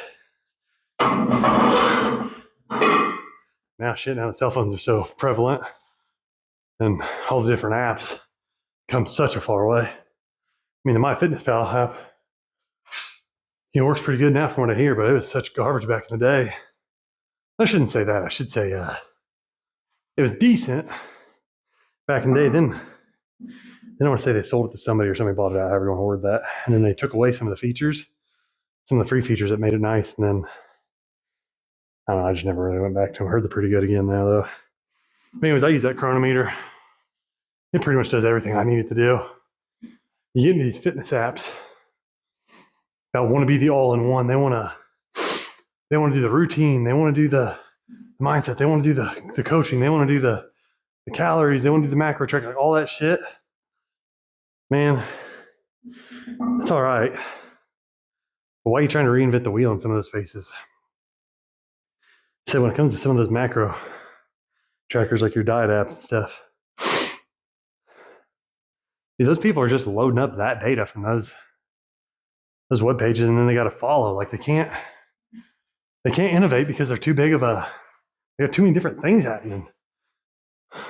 now the cell phones are so prevalent and all the different apps come such a far way. I mean, the MyFitnessPal app, works pretty good now from what I hear, but it was such garbage back in the day. I shouldn't say that. I should say it was decent back in the day. Then I want to say they sold it to somebody or somebody bought it out, however you want to word that. And then they took away some of the features, some of the free features that made it nice. And then, I don't know, I just never really went back to them. I heard they're pretty good again now, though. But anyways, I use that Chronometer. It pretty much does everything I need it to do. You get into these fitness apps that want to be the all-in-one. They want to do the routine. They want to do the mindset. They want to do the coaching. They want to do the calories. They want to do the macro track, like all that shit. Man, it's all right. But why are you trying to reinvent the wheel in some of those spaces? So when it comes to some of those macro trackers, like your diet apps and stuff, those people are just loading up that data from those web pages, and then they got to follow. Like they can't innovate because they're too big of they got too many different things happening.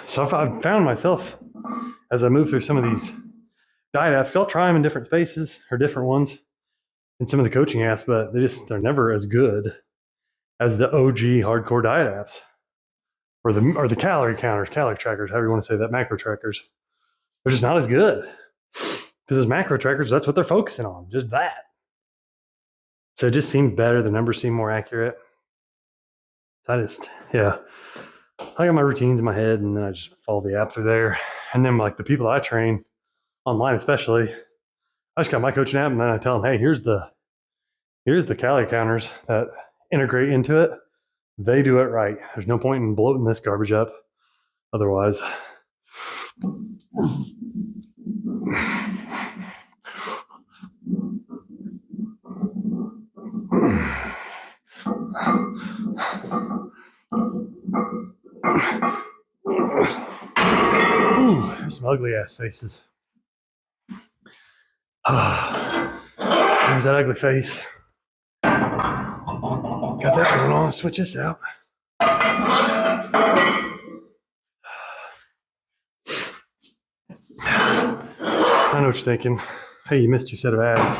So I've found myself as I move through some of these diet apps, I'll try them in different spaces or different ones. in some of the coaching apps, but they're never as good as the OG hardcore diet apps or the calorie counters, calorie trackers, however you want to say that, macro trackers. They're just not as good because those macro trackers, that's what they're focusing on, just that. So it just seemed better. The numbers seem more accurate. I got my routines in my head, and then I just follow the app through there. And then like the people I train online, especially, I just got my coaching app, and then I tell them, hey, here's the calorie counters that integrate into it. They do it right. There's no point in bloating this garbage up otherwise. Ooh, there's some ugly ass faces. There's that ugly face. Got that going on. Switch this out. I know what you're thinking. Hey, you missed your set of abs.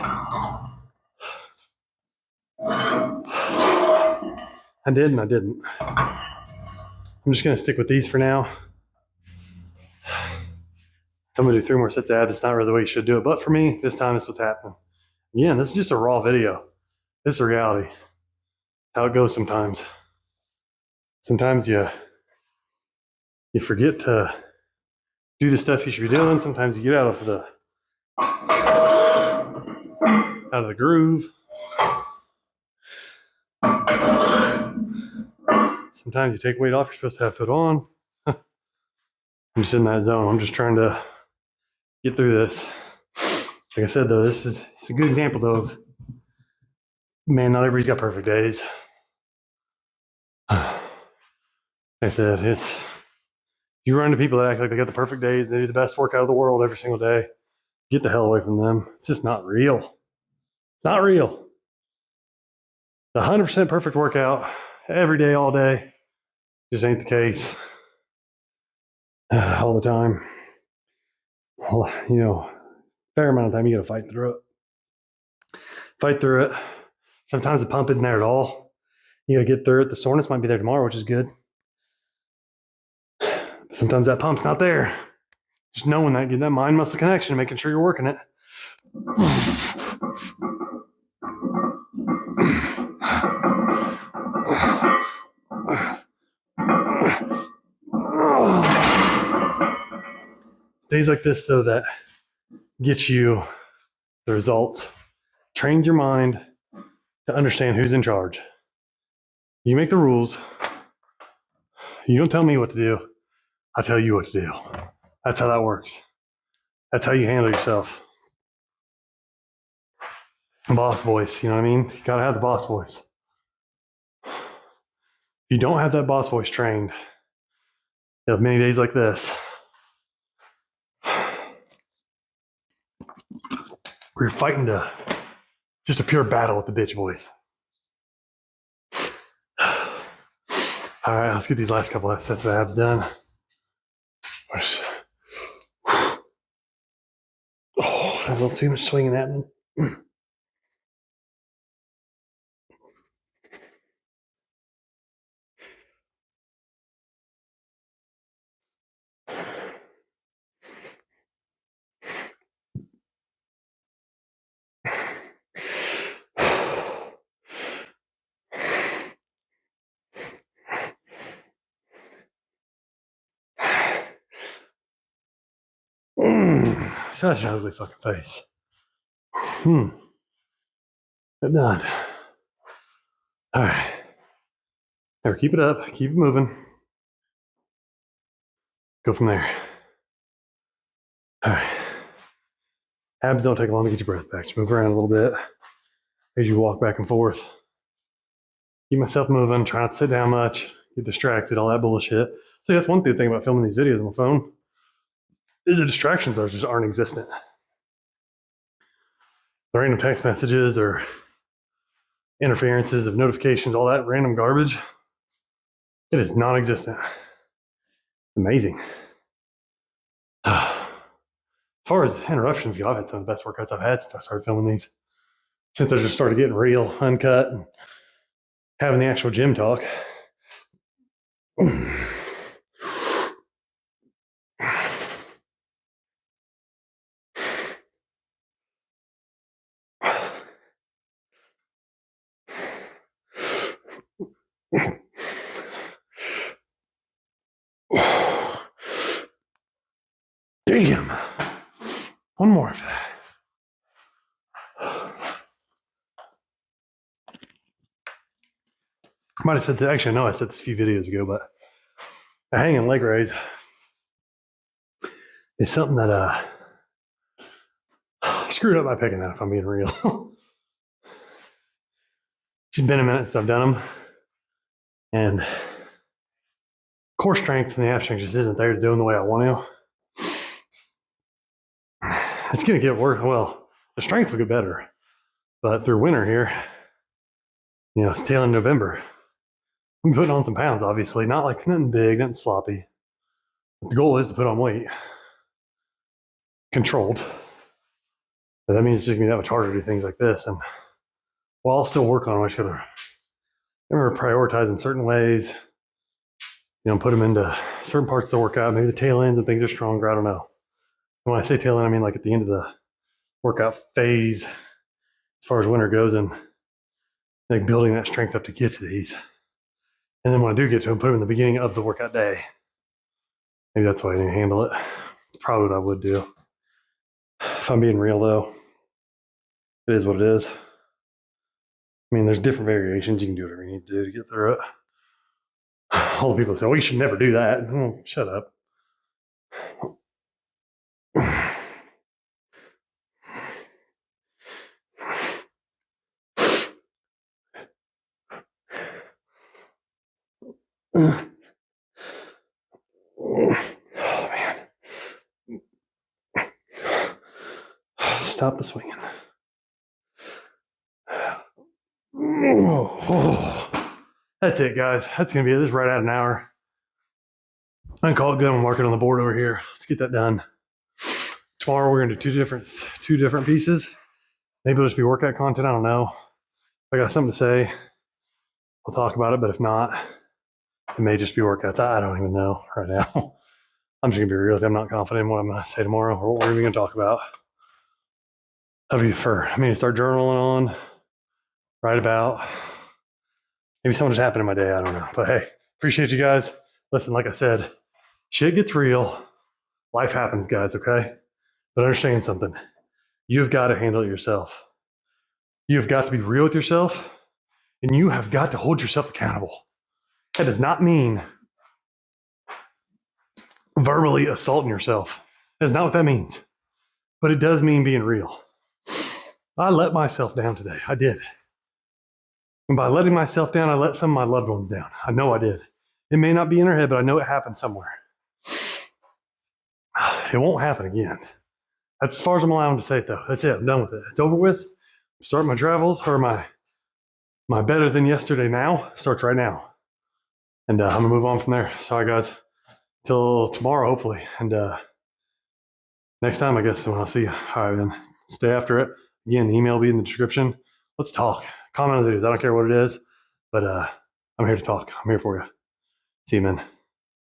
I did and I didn't. I'm just going to stick with these for now. I'm going to do 3 more sets of abs. It's not really the way you should do it, but for me, this time, this is what's happening. Again, this is just a raw video. This is reality. How it goes sometimes. Sometimes you forget to do the stuff you should be doing. Sometimes you get out of the groove. Sometimes you take weight off you're supposed to have put on. I'm just in that zone. I'm just trying to get through this. Like I said, though, it's a good example, though, of, man, not everybody's got perfect days. Like I said, you run into people that act like they got the perfect days, they do the best workout of the world every single day. Get the hell away from them. It's just not real. It's not real. The 100% perfect workout every day, all day, just ain't the case all the time. Well, fair amount of time you got to fight through it. Sometimes the pump isn't there at all. You got to get through it. The soreness might be there tomorrow, which is good. But sometimes that pump's not there. Just knowing that, getting that mind muscle connection, making sure you're working it. It's days like this, though, that get you the results. Trains your mind to understand who's in charge. You make the rules. You don't tell me what to do. I tell you what to do. That's how that works. That's how you handle yourself. Boss voice, you know what I mean? You gotta have the boss voice. If you don't have that boss voice trained, you have many days like this where you're fighting just a pure battle with the bitch voice. All right, let's get these last couple of sets of abs done. Oh, there's a little too much swinging happening. Such an ugly fucking face. But not. All right. Now keep it up. Keep it moving. Go from there. All right. Abs don't take long to get your breath back. Just move around a little bit as you walk back and forth. Keep myself moving. Try not to sit down much. Get distracted. All that bullshit. See, that's one thing about filming these videos on my phone is the distractions just aren't existent. The random text messages or interferences of notifications, all that random garbage, it is non-existent. Amazing. As far as interruptions go, I've had some of the best workouts I've had since I started filming these. since I just started getting real, uncut, and having the actual gym talk. Damn. One more of that. I might have said that. Actually, I know I said this a few videos ago, but a hanging leg raise is something that screwed up my picking that, if I'm being real. It's been a minute since I've done them. And core strength and the ab strength just isn't there to do them the way I want to. It's going to get worse. Well, the strength will get better. But through winter here, it's tail end November. I'm putting on some pounds, obviously. Not like nothing big, nothing sloppy. But the goal is to put on weight. Controlled. But that means it's just going to be that much harder to do things like this. And while I'll still work on them, I just got to remember to prioritize them certain ways. Put them into certain parts of the workout. Maybe the tail ends and things are stronger. I don't know. When I say tail end, I mean like at the end of the workout phase, as far as winter goes, and like building that strength up to get to these. And then when I do get to them, put them in the beginning of the workout day. Maybe that's why I didn't handle it. It's probably what I would do. If I'm being real, though, it is what it is. I mean, there's different variations. You can do whatever you need to do to get through it. All the people say, well, you should never do that. Oh, shut up. Oh, man. Stop the swinging. That's it, guys. That's going to be it. This is right at an hour. I can call it good. I'm marking on the board over here. Let's get that done. Tomorrow we're going to do two different pieces. Maybe it'll just be workout content. I don't know. If I got something to say, I'll talk about it. But if not, it may just be workouts. I don't even know right now. I'm just going to be real with you. I'm not confident in what I'm going to say tomorrow or what we're even going to talk about. I mean, start journaling on, write about. Maybe something just happened in my day. I don't know. But hey, appreciate you guys. Listen, like I said, shit gets real. Life happens, guys, okay? But understand something. You've got to handle it yourself. You've got to be real with yourself, and you have got to hold yourself accountable. That does not mean verbally assaulting yourself. That's not what that means. But it does mean being real. I let myself down today. I did. And by letting myself down, I let some of my loved ones down. I know I did. It may not be in their head, but I know it happened somewhere. It won't happen again. That's as far as I'm allowed to say it, though. That's it. I'm done with it. It's over with. Start my travels, or my better than yesterday now starts right now. And I'm going to move on from there. Sorry, guys. Till tomorrow, hopefully. And next time, I guess, when I'll see you. All right, then. Stay after it. Again, the email will be in the description. Let's talk. Comment on the videos. I don't care what it is, but I'm here to talk. I'm here for you. See you, man.